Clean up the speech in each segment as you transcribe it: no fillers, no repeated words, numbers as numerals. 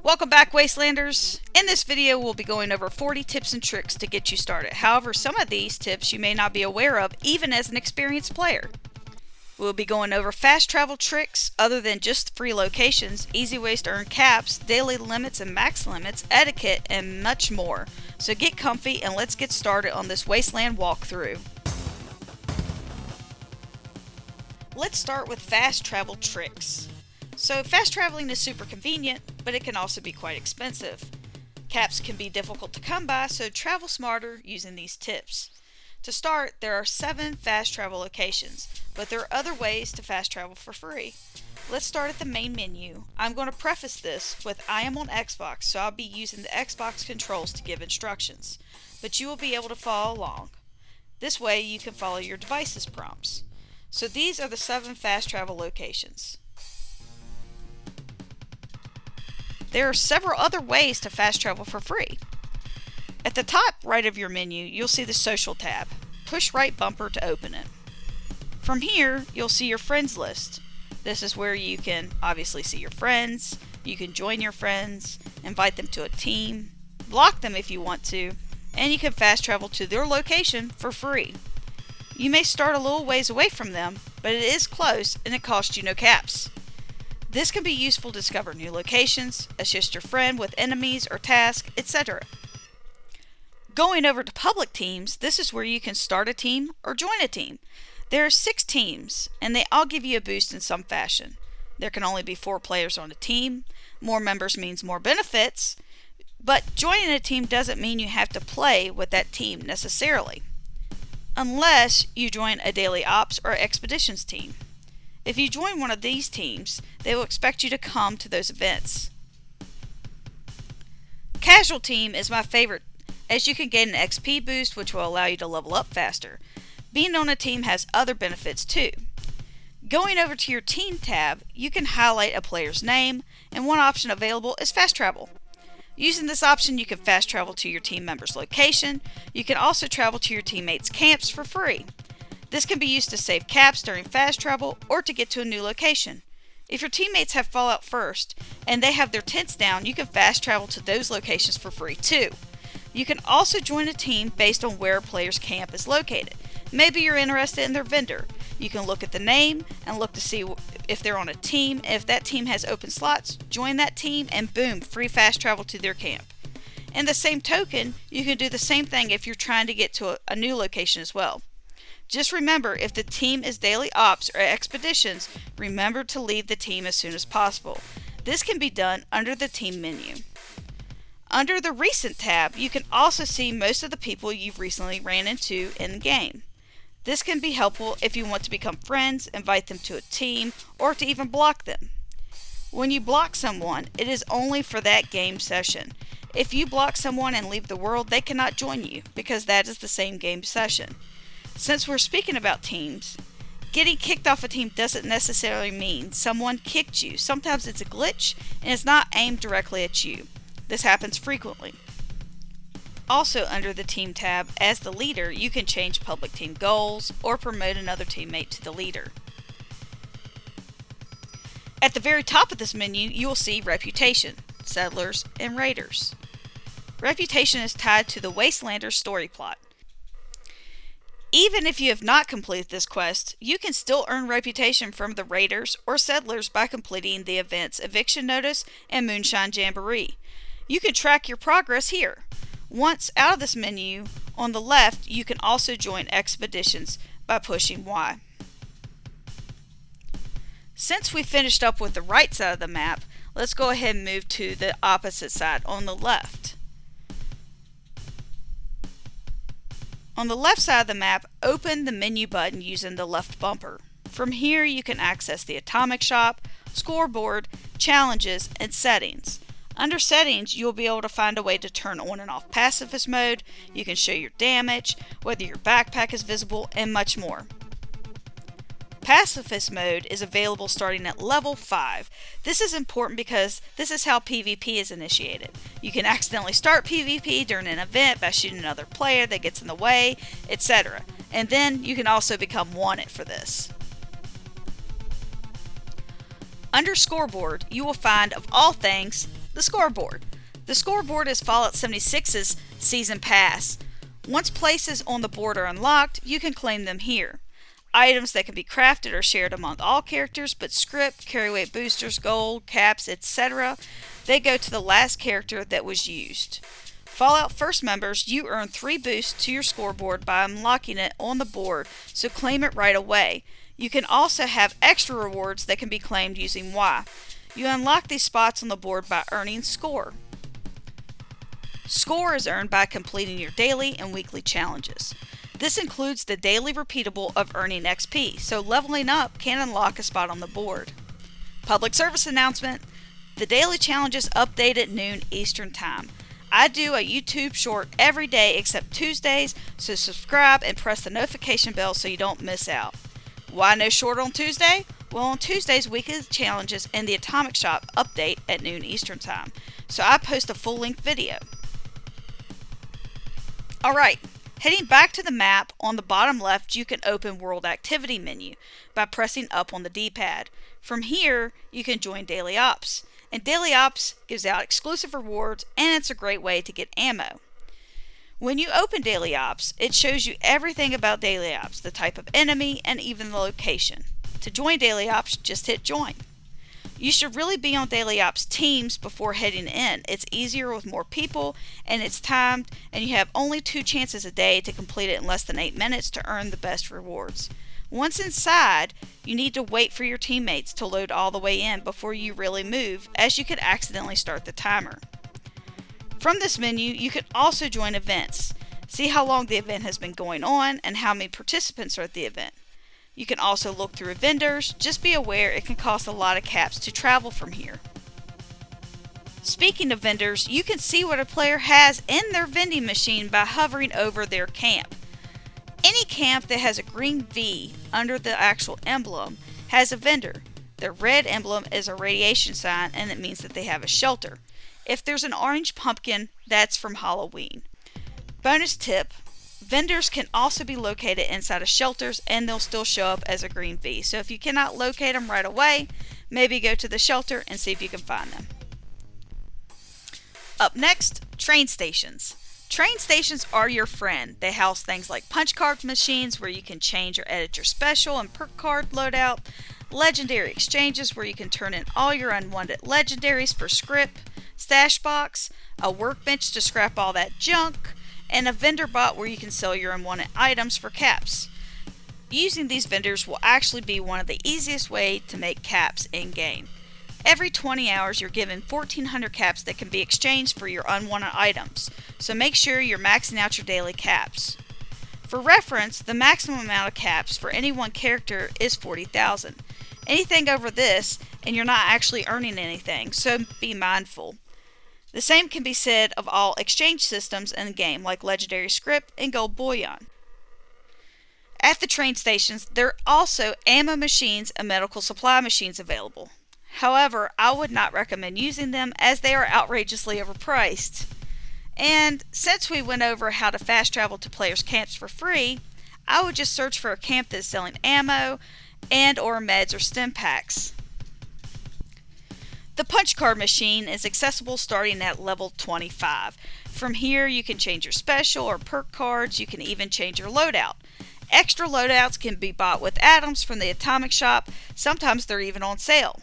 Welcome back, Wastelanders! In this video we'll be going over 40 tips and tricks to get you started. However, some of these tips you may not be aware of even as an experienced player. We'll be going over fast travel tricks other than just free locations, easy ways to earn caps, daily limits and max limits, etiquette, and much more. So get comfy and let's get started on this Wasteland walkthrough. Let's start with fast travel tricks. So fast traveling is super convenient, but it can also be quite expensive. Caps can be difficult to come by, so travel smarter using these tips. To start, there are 7 fast travel locations, but there are other ways to fast travel for free. Let's start at the main menu. I'm going to preface this with I am on Xbox, so I'll be using the Xbox controls to give instructions, but you will be able to follow along. This way you can follow your device's prompts. So these are the 7 fast travel locations. There are several other ways to fast travel for free. At the top right of your menu, you'll see the Social tab. Push right bumper to open it. From here, you'll see your friends list. This is where you can obviously see your friends, you can join your friends, invite them to a team, block them if you want to, and you can fast travel to their location for free. You may start a little ways away from them, but it is close and it costs you no caps. This can be useful to discover new locations, assist your friend with enemies or tasks, etc. Going over to public teams, this is where you can start a team or join a team. There are 6 teams, and they all give you a boost in some fashion. There can only be 4 players on a team. More members means more benefits, but joining a team doesn't mean you have to play with that team necessarily, unless you join a daily ops or expeditions team. If you join one of these teams, they will expect you to come to those events. Casual team is my favorite, as you can gain an XP boost which will allow you to level up faster. Being on a team has other benefits too. Going over to your team tab, you can highlight a player's name, and one option available is fast travel. Using this option, you can fast travel to your team member's location. You can also travel to your teammates' camps for free. This can be used to save caps during fast travel or to get to a new location. If your teammates have Fallout first and they have their tents down, you can fast travel to those locations for free too. You can also join a team based on where a player's camp is located. Maybe you're interested in their vendor. You can look at the name and look to see if they're on a team. If that team has open slots, join that team and boom, free fast travel to their camp. In the same token, you can do the same thing if you're trying to get to a new location as well. Just remember, if the team is daily ops or expeditions, remember to leave the team as soon as possible. This can be done under the team menu. Under the recent tab, you can also see most of the people you've recently ran into in the game. This can be helpful if you want to become friends, invite them to a team, or to even block them. When you block someone, it is only for that game session. If you block someone and leave the world, they cannot join you because that is the same game session. Since we're speaking about teams, getting kicked off a team doesn't necessarily mean someone kicked you. Sometimes it's a glitch and it's not aimed directly at you. This happens frequently. Also under the team tab, as the leader, you can change public team goals or promote another teammate to the leader. At the very top of this menu, you will see Reputation, Settlers, and Raiders. Reputation is tied to the Wastelander's story plot. Even if you have not completed this quest, you can still earn reputation from the Raiders or Settlers by completing the events Eviction Notice and Moonshine Jamboree. You can track your progress here. Once out of this menu, on the left, you can also join expeditions by pushing Y. Since we finished up with the right side of the map, let's go ahead and move to the opposite side on the left. On the left side of the map, open the menu button using the left bumper. From here, you can access the Atomic Shop, Scoreboard, Challenges, and Settings. Under Settings, you'll be able to find a way to turn on and off pacifist mode. You can show your damage, whether your backpack is visible, and much more. Pacifist mode is available starting at level 5. This is important because this is how PvP is initiated. You can accidentally start PvP during an event by shooting another player that gets in the way, etc. And then you can also become wanted for this. Under Scoreboard, you will find, of all things, The Scoreboard. The Scoreboard is Fallout 76's Season Pass. Once places on the board are unlocked, you can claim them here. Items that can be crafted are shared among all characters, but scrip, carry weight boosters, gold, caps, etc., they go to the last character that was used. Fallout First members, you earn 3 boosts to your scoreboard by unlocking it on the board, so claim it right away. You can also have extra rewards that can be claimed using Y. You unlock these spots on the board by earning score. Score is earned by completing your daily and weekly challenges. This includes the daily repeatable of earning XP, so leveling up can unlock a spot on the board. Public service announcement. The daily challenges update at noon Eastern Time. I do a YouTube short every day except Tuesdays, so subscribe and press the notification bell so you don't miss out. Why no short on Tuesday? Well, on Tuesdays, weekly challenges and the Atomic Shop update at noon Eastern Time, so I post a full-length video. Alright, heading back to the map, on the bottom left you can open World Activity menu by pressing up on the D-pad. From here, you can join Daily Ops, and Daily Ops gives out exclusive rewards and it's a great way to get ammo. When you open Daily Ops, it shows you everything about Daily Ops, the type of enemy, and even the location. To join Daily Ops, just hit join. You should really be on Daily Ops teams before heading in. It's easier with more people, and it's timed, and you have only 2 chances a day to complete it in less than 8 minutes to earn the best rewards. Once inside, you need to wait for your teammates to load all the way in before you really move, as you could accidentally start the timer. From this menu, you can also join events. See how long the event has been going on and how many participants are at the event. You can also look through vendors. Just be aware it can cost a lot of caps to travel from here. Speaking of vendors, you can see what a player has in their vending machine by hovering over their camp. Any camp that has a green V under the actual emblem has a vendor. The red emblem is a radiation sign and it means that they have a shelter. If there's an orange pumpkin, that's from Halloween. Bonus tip. Vendors can also be located inside of shelters and they'll still show up as a green V. So if you cannot locate them right away, maybe go to the shelter and see if you can find them. Up next, train stations. Train stations are your friend. They house things like punch card machines where you can change or edit your special and perk card loadout, legendary exchanges where you can turn in all your unwanted legendaries for scrip, stash box, a workbench to scrap all that junk, and a vendor bot where you can sell your unwanted items for caps. Using these vendors will actually be one of the easiest ways to make caps in-game. Every 20 hours you're given 1,400 caps that can be exchanged for your unwanted items, so make sure you're maxing out your daily caps. For reference, the maximum amount of caps for any one character is 40,000. Anything over this, and you're not actually earning anything, so be mindful. The same can be said of all exchange systems in the game, like legendary scrip and gold bullion. At the train stations, there are also ammo machines and medical supply machines available. However, I would not recommend using them as they are outrageously overpriced. And since we went over how to fast travel to players' camps for free, I would just search for a camp that is selling ammo and or meds or stim packs. The punch card machine is accessible starting at level 25. From here you can change your special or perk cards, you can even change your loadout. Extra loadouts can be bought with atoms from the Atomic Shop, sometimes they're even on sale.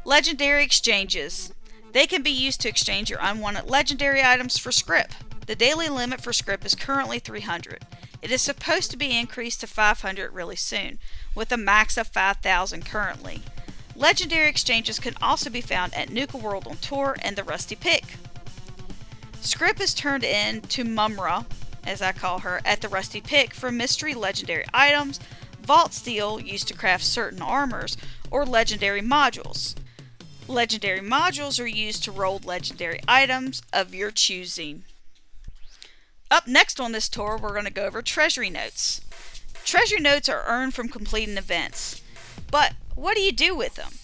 Legendary exchanges. They can be used to exchange your unwanted legendary items for scrip. The daily limit for scrip is currently 300. It is supposed to be increased to 500 really soon, with a max of 5,000 currently. Legendary exchanges can also be found at Nuka World on Tour and the Rusty Pick. Scrip is turned in to Mumra, as I call her, at the Rusty Pick for mystery legendary items, vault steel used to craft certain armors, or legendary modules. Legendary modules are used to roll legendary items of your choosing. Up next on this tour, we're going to go over treasury notes. Treasury notes are earned from completing events. But what do you do with them?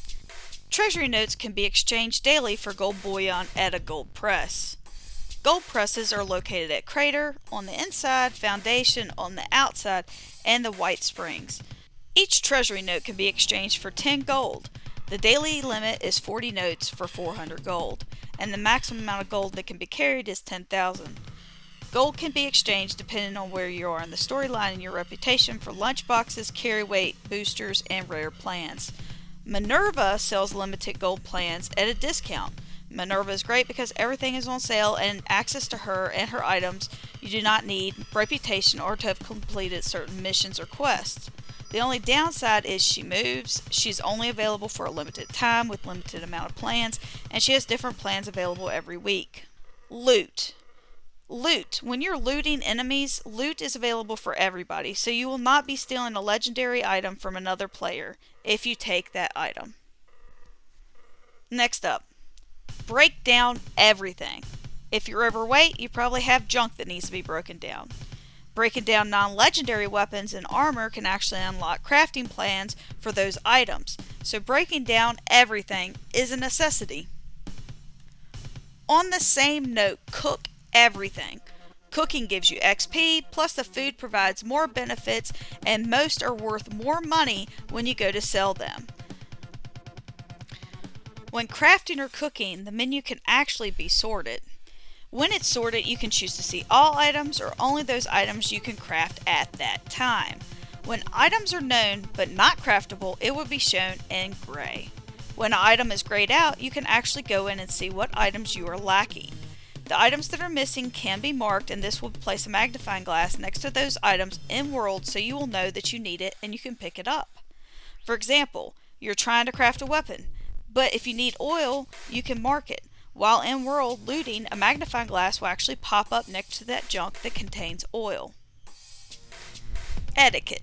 Treasury notes can be exchanged daily for gold bullion at a gold press. Gold presses are located at Crater on the inside, Foundation on the outside, and the White Springs. Each treasury note can be exchanged for 10 gold. The daily limit is 40 notes for 400 gold, and the maximum amount of gold that can be carried is 10,000. Gold can be exchanged depending on where you are in the storyline and your reputation for lunchboxes, carry weight, boosters, and rare plans. Minerva sells limited gold plans at a discount. Minerva is great because everything is on sale, and access to her and her items you do not need reputation or to have completed certain missions or quests. The only downside is she moves, she's only available for a limited time with limited amount of plans, and she has different plans available every week. Loot. Loot. When you're looting enemies, loot is available for everybody, so you will not be stealing a legendary item from another player if you take that item. Next up, break down everything. If you're overweight, you probably have junk that needs to be broken down. Breaking down non-legendary weapons and armor can actually unlock crafting plans for those items, so breaking down everything is a necessity. On the same note, cook everything. Cooking gives you XP, plus the food provides more benefits, and most are worth more money when you go to sell them. When crafting or cooking, the menu can actually be sorted. When it's sorted, you can choose to see all items or only those items you can craft at that time. When items are known but not craftable, it will be shown in gray. When an item is grayed out, you can actually go in and see what items you are lacking. The items that are missing can be marked, and this will place a magnifying glass next to those items in world so you will know that you need it and you can pick it up. For example, you're trying to craft a weapon, but if you need oil, you can mark it. While in world looting, a magnifying glass will actually pop up next to that junk that contains oil. Etiquette.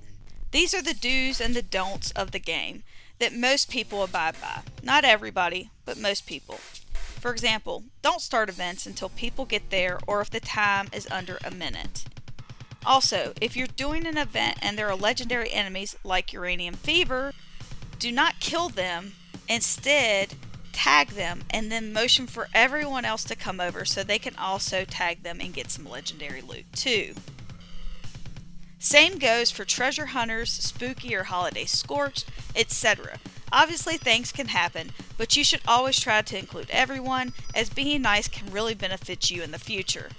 These are the do's and the don'ts of the game that most people abide by. Not everybody, but most people. For example, don't start events until people get there or if the time is under a minute. Also, if you're doing an event and there are legendary enemies like Uranium Fever, do not kill them. Instead, tag them and then motion for everyone else to come over so they can also tag them and get some legendary loot too. Same goes for treasure hunters, spooky or holiday scorched, etc. Obviously things can happen, but you should always try to include everyone, as being nice can really benefit you in the future.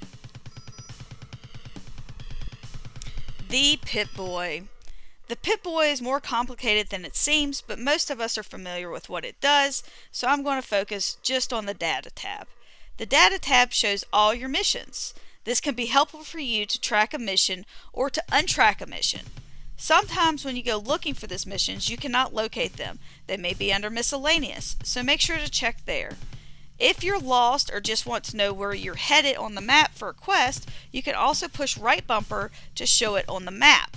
The Pip-Boy. The Pip-Boy is more complicated than it seems, but most of us are familiar with what it does, so I'm going to focus just on the Data tab. The Data tab shows all your missions. This can be helpful for you to track a mission or to untrack a mission. Sometimes when you go looking for these missions, you cannot locate them. They may be under miscellaneous, so make sure to check there. If you're lost or just want to know where you're headed on the map for a quest, you can also push right bumper to show it on the map.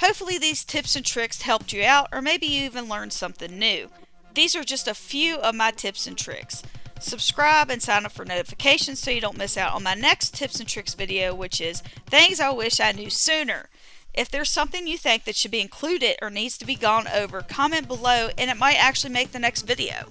Hopefully these tips and tricks helped you out, or maybe you even learned something new. These are just a few of my tips and tricks. Subscribe and sign up for notifications so you don't miss out on my next tips and tricks video, which is things I wish I knew sooner. If there's something you think that should be included or needs to be gone over, comment below and it might actually make the next video.